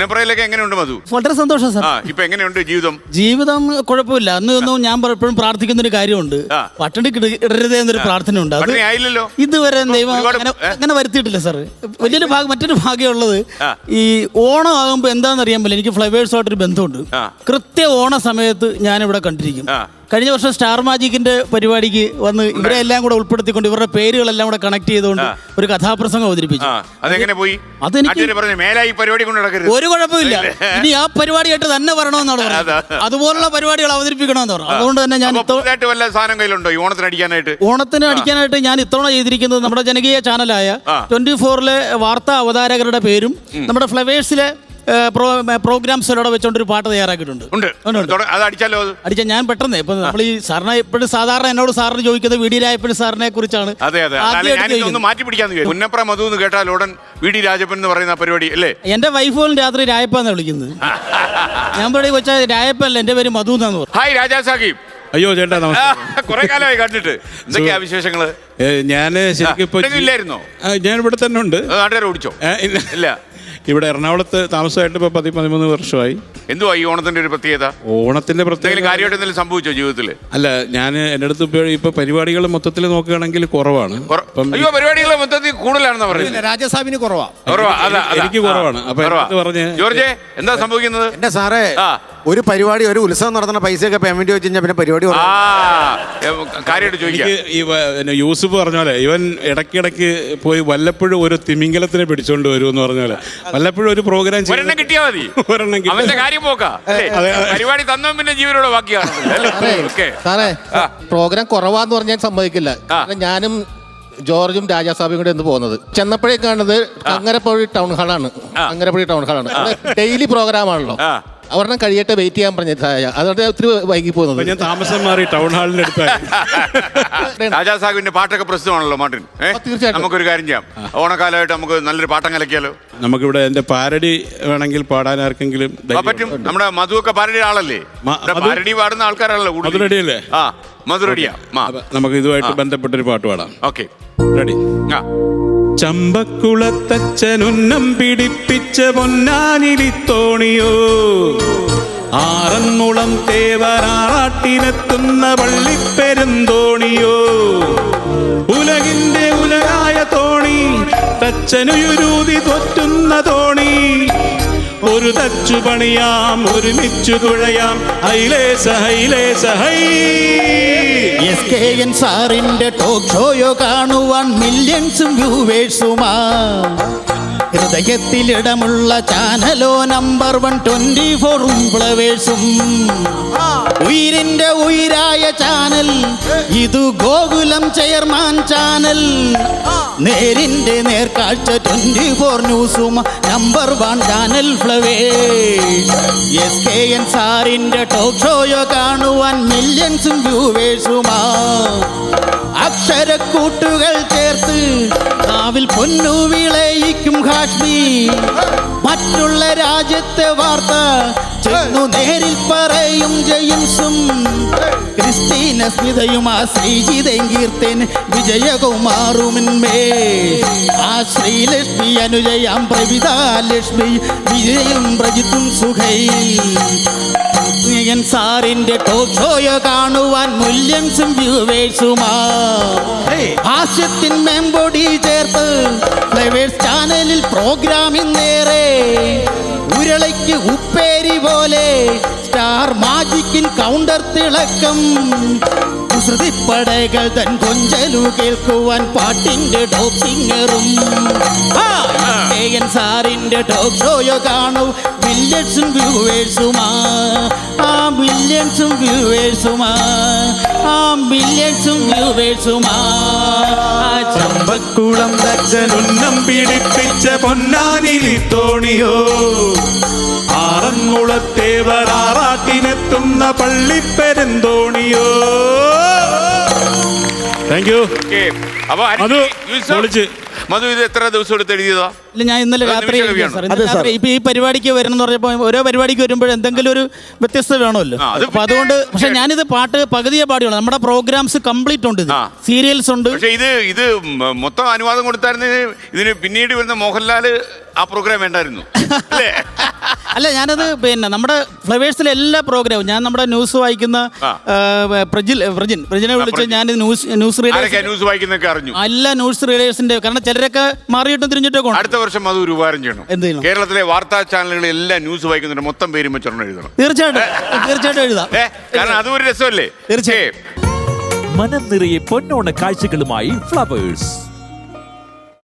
പുന്നപ്രയിലൊക്കെ എങ്ങനെയുണ്ട് മധു? വളരെ സന്തോഷം സാർ. ഇപ്പൊ എങ്ങനെയുണ്ട് ജീവിതം? കുഴപ്പമില്ല. അന്ന് ഞാൻ എപ്പോഴും പ്രാർത്ഥിക്കുന്ന ഒരു കാര്യമുണ്ട്, പട്ടിണി ഇടരുതേ എന്നൊരു പ്രാർത്ഥന ഉണ്ട്. അത് ആയില്ലല്ലോ ഇതുവരെ ദൈവം അങ്ങനെ വരുത്തിയിട്ടില്ല സാർ. മറ്റൊരു ഭാഗ്യമുള്ളത്, ഈ ഓണം ആകുമ്പോ എന്താണെന്നറിയാൻ പറ്റില്ല, എനിക്ക് ഫ്ലവേഴ്സുമായിട്ടൊരു ബന്ധമുണ്ട്. കൃത്യ ഓണ സമയത്ത് ഞാനിവിടെ കണ്ടിരിക്കും. കഴിഞ്ഞ വർഷം സ്റ്റാർ മാജിക്കിന്റെ പരിപാടിക്ക് വന്ന് ഇവരെ എല്ലാം കൂടെ ഉൾപ്പെടുത്തിക്കൊണ്ട് ഇവരുടെ പേരുകളെല്ലാം കൂടെ കണക്ട് ചെയ്തുകൊണ്ട് ഒരു കഥാപ്രസംഗം അവതരിപ്പിച്ചു. അതെങ്ങനെ പോയി? അതെനിക്ക് ഒരു കുഴപ്പമില്ല. ഇനി ആ പരിപാടിയായിട്ട് തന്നെ വരണമെന്നാണ് പറഞ്ഞത്. അതുപോലുള്ള പരിപാടികൾ അവതരിപ്പിക്കണമെന്ന് പറഞ്ഞു. അതുകൊണ്ട് തന്നെ ഞാൻ ഓണത്തിന് അടിക്കാനായിട്ട് ഞാൻ ഇത്തവണ ചെയ്തിരിക്കുന്നത് നമ്മുടെ ജനകീയ ചാനലായ 24-ലെ വാർത്താ അവതാരകരുടെ പേരും നമ്മുടെ ഫ്ലവേഴ്സിലെ പ്രോഗ്രാംസിലൂടെ വെച്ചോണ്ടൊരു പാട്ട് തയ്യാറാക്കിയിട്ടുണ്ട്. അടിച്ചാൽ ഞാൻ പെട്ടെന്ന് ഇപ്പൊ നമ്മൾ ഈ സാറിനെ എപ്പോഴും സാധാരണ എന്നോട് സാറിന് ചോദിക്കുന്നത് വി ഡി രാജപ്പൻ സാറിനെ കുറിച്ചാണ്. എന്റെ വൈഫ് പോലും രാത്രി രായപ്പന്ന് വിളിക്കുന്നത്. ഞാൻ പറയും വെച്ചാൽ രായപ്പല്ല, എന്റെ പേര് മധു എന്നാന്ന് പറഞ്ഞു. ഹായ് രാജാ സാഹിബ്. അയ്യോ ചേട്ടാ, കുറെ കാലമായി കണ്ടിട്ട്. എന്തൊക്കെയാ വിശേഷങ്ങള്? ഞാന് ശരിക്കും ഇല്ലായിരുന്നോ? ഞാൻ ഇവിടെ തന്നെ ഉണ്ട്. നാട്ടുകാരെ ഓടിച്ചോ? ഇല്ല, ഇവിടെ എറണാകുളത്ത് താമസമായിട്ട് ഇപ്പൊ 13 വർഷമായി. എന്തുവാ ഈ ഓണത്തിന്റെ ഒരു പ്രത്യേകത? ഓണത്തിന്റെ പ്രത്യേകത കാര്യമായിട്ട് എന്തെങ്കിലും സംഭവിച്ചോ ജീവിതത്തിൽ? അല്ല, ഞാൻ എൻ്റെ അടുത്ത് ഇപ്പൊ പരിപാടികൾ മൊത്തത്തിൽ നോക്കുകയാണെങ്കിൽ കുറവാണ്. പരിപാടികൾ മൊത്തത്തിൽ കൂടുതലാണെന്ന് പറയുന്നത്. രാജസാബിന് കുറവാ, എനിക്ക് കുറവാണ്. അപ്പൊ പറഞ്ഞ ജോർജെ, എന്താ സംഭവിക്കുന്നത്? എന്റെ സാറേ, ഒരു പരിപാടി, ഒരു ഉത്സവം നടത്തുന്ന പൈസയൊക്കെ പേയ്മെന്റ് വെച്ച് കഴിഞ്ഞാൽ പിന്നെ പരിപാടി കാര്യമായിട്ട് ചോദിക്കാം. യൂസുഫ് പറഞ്ഞ പോലെ ഇവൻ ഇടയ്ക്കിടയ്ക്ക് പോയി വല്ലപ്പോഴും ഒരു തിമിംഗലത്തിനെ പിടിച്ചോണ്ട് വരുമെന്ന് പറഞ്ഞ പോലെ വല്ലപ്പോഴും ഒരു പ്രോഗ്രാം കിട്ടിയാൽ മതി. അവന്റെ കാര്യം പോക്കാ. പരിപാടി തന്നോ പിന്നെ ജീവനോടെ ബാക്കിയാണ്. സാറേ, പ്രോഗ്രാം കുറവാന്ന് പറഞ്ഞാൽ സമ്മതിക്കില്ല. ഞാനും ജോർജും രാജാസാബിയും കൂടെ ഒന്ന് പോകുന്നത്, ചെന്നപ്പോഴേ കാണുന്നത് അങ്ങരപ്പുഴ ടൗൺ ഹാളാണ്. ഡെയിലി പ്രോഗ്രാം ആണല്ലോ. അവരുടെ കഴിയട്ടെ വെയിറ്റ് ചെയ്യാൻ പറഞ്ഞത്, അതുകൊണ്ട് ഒത്തിരി വൈകി പോകുന്നത്. ഞാൻ താമസം മാറി ടൗൺ ഹാളിന്റെ അടുത്തായി. രാജാസാഹിബിന്റെ പാട്ടൊക്കെ പ്രസിദ്ധമാണല്ലോ മാർട്ടിൻ. തീർച്ചയായിട്ടും നമുക്കൊരു കാര്യം ചെയ്യാം, ഓണക്കാലമായിട്ട് നമുക്ക് നല്ലൊരു പാട്ടം കലക്കിയാലോ? നമുക്കിവിടെ എന്റെ പാരഡി വേണമെങ്കിൽ പാടാൻ ആർക്കെങ്കിലും പറ്റും. നമ്മുടെ മധുവൊക്കെ പാരഡി ആളല്ലേ? പാരഡി പാടുന്ന ആൾക്കാരാണല്ലോ. മധുരടിയല്ലേ? മധുരടിയാ. നമുക്ക് ഇതുമായിട്ട് ബന്ധപ്പെട്ടൊരു പാട്ട് പാടാം. Okay, ready? ചമ്പക്കുളത്തച്ഛനുന്നം പിടിപ്പിച്ച പൊന്നാനിലിത്തോണിയോ, ആറന്മുളം തേവരാറാട്ടിനെത്തുന്ന പള്ളിപ്പെരുന്തോണിയോ, ഉലകിന്റെ ഉലകായ തോണി, തച്ചനുയുരൂതി തൊറ്റുന്ന തോണി, ഒരു തച്ചു പണിയാം ഒരുമിച്ചു തുഴയാം, ഹൈലേസ ഹൈലേസ ഹൈ. SKN സാറിന്റെ ടോക്ക് ഷോയോ കാണുവാൻ മില്യൺസും വ്യൂവേഴ്സുമാ, ഹൃദയത്തിലിടമുള്ള ചാനലോ നമ്പർ 124 ഫ്ലവേഴ്സും, ഉയിരിന്റെ ഉയിരായ ചാനൽ ഇത് ഗോകുലം ചെയർമാൻ ചാനൽ, നേരിന്റെ നേർക്കാഴ്ച 24 ന്യൂസും നമ്പർ 1 ചാനൽ ഫ്ലവേഴ്സ്. SKN സാറിന്റെ ടോക്ക് ഷോയോ കാണുവാൻ മില്യൺസും വ്യൂവേഴ്സുമാ, അക്ഷരക്കൂട്ടുകൾ ചേർത്ത് നാവിൽ പൊന്നു വിളയിക്കും ഹാഷ്മി, മറ്റുള്ള രാജ്യത്തെ വാർത്ത ചെന്നു നേരിൽ പറയും ജെയിംസും, ക്രിസ്റ്റീന സ്മിതയുമാ ശ്രീജിതയും കീർത്തൻ വിജയകുമാറുമിന്മേ, ആ ശ്രീലക്ഷ്മി അനുജയാം പ്രവിത ലക്ഷ്മി വിജയും പ്രജിത്തും സുഖയിൽ. സാറിന്റെ ടോക്ക് ഷോയോ കാണുവാൻ മില്യൺസും വ്യൂവേഴ്സുമാ, ഹാസ്യത്തിൻ മെമ്പൊടി ചേർത്ത് ഫ്ലവേഴ്സ് ചാനലിൽ പ്രോഗ്രാമിന്നേറെ, ഉരുളയ്ക്ക് ഉപ്പേരി പോലെ സ്റ്റാർ മാജിക്കിൻ കൗണ്ടർ തിളക്കം, കുസൃതിപ്പടകൾ തൻ കൊഞ്ചലു കേൾക്കുവാൻ പാട്ടിന്റെ ടോപ്പ് സിംഗറും. സാറിന്റെ ടോക്ക് ഷോയോ കാണൂ മില്യൺസും വ്യൂവേഴ്സുമാ, മില്യൺസും വ്യൂവേഴ്സുമാ, മില്യൺസും വ്യൂവേഴ്സുമാ. ചമ്പക്കുളം തച്ചനുന്നം പിടിപ്പിച്ച പൊന്നാനിലിത്തോണിയോ, ആറന്മുളത്തേവരാറാട്ടിനെത്തുന്ന പള്ളിപ്പെരുന്തോണിയോ. Thank you. മധു ഇത് എത്ര ദിവസം എടുത്ത് എഴുതിയതാ? ഇല്ല, ഞാൻ ഇന്നലെ രാത്രി നിമിഷ എഴുതിയ കവിയാണ്. സാർ. ഇന്നലെ രാത്രി ഇപ്പൊ ഈ പരിപാടിക്ക് വരണം എന്ന് പറഞ്ഞപ്പോൾ ഓരോ പരിപാടിക്ക് വരുമ്പോൾ എന്തെങ്കിലും ഒരു വ്യത്യസ്തത വേണമല്ലോ. അത് അപ്പൊ അതുകൊണ്ട് പക്ഷെ ഞാനിത് പാട്ട് പകുതിയെ പാടിയുള്ളൂ. നമ്മുടെ പ്രോഗ്രാംസ് കംപ്ലീറ്റ് ഉണ്ട്, സീരിയൽസ് ഉണ്ട്. പക്ഷെ ഇത് മൊത്തം അനുവാദം കൊടുത്തായിരുന്നു ഇതിന് പിന്നീട് വരുന്ന മോഹൻലാല് ആ പ്രോഗ്രാം വേണ്ടായിരുന്നു അല്ലേ? അല്ല, ഞാനത് പിന്നെ നമ്മുടെ ഫ്ലവേഴ്സിലെ എല്ലാ പ്രോഗ്രാമും ഞാൻ നമ്മുടെ ന്യൂസ് വായിക്കുന്ന പ്രജിനെ വിളിച്ച് ഞാൻ ന്യൂസ് റീഡേഴ്സ് ന്യൂസ് വായിക്കുന്നൊക്കെ അറിഞ്ഞു. എല്ലാ ന്യൂസ് റീഡേഴ്സിന്റെ, കാരണം ചിലരൊക്കെ മാറിയിട്ടും തിരിഞ്ഞിട്ടൊക്കെ ഉണ്ട്. അടുത്ത വർഷം അത് ഒരു ഉപകാരം ചെയ്യണം. എന്ത് ചെയ്യണം? കേരളത്തിലെ വാർത്താ ചാനലുകളിൽ എല്ലാ ന്യൂസ് വായിക്കുന്നുണ്ട് മൊത്തം പേരും വെച്ചൊരെണ്ണം എഴുതണം. തീർച്ചയായിട്ടും എഴുതാം. കാരണം അതും ഒരു രസമല്ലേ? തീർച്ചയായും. മനം നിറയെ പൊന്നോണ കാഴ്ചകളുമായി ഫ്ലവേഴ്സ്.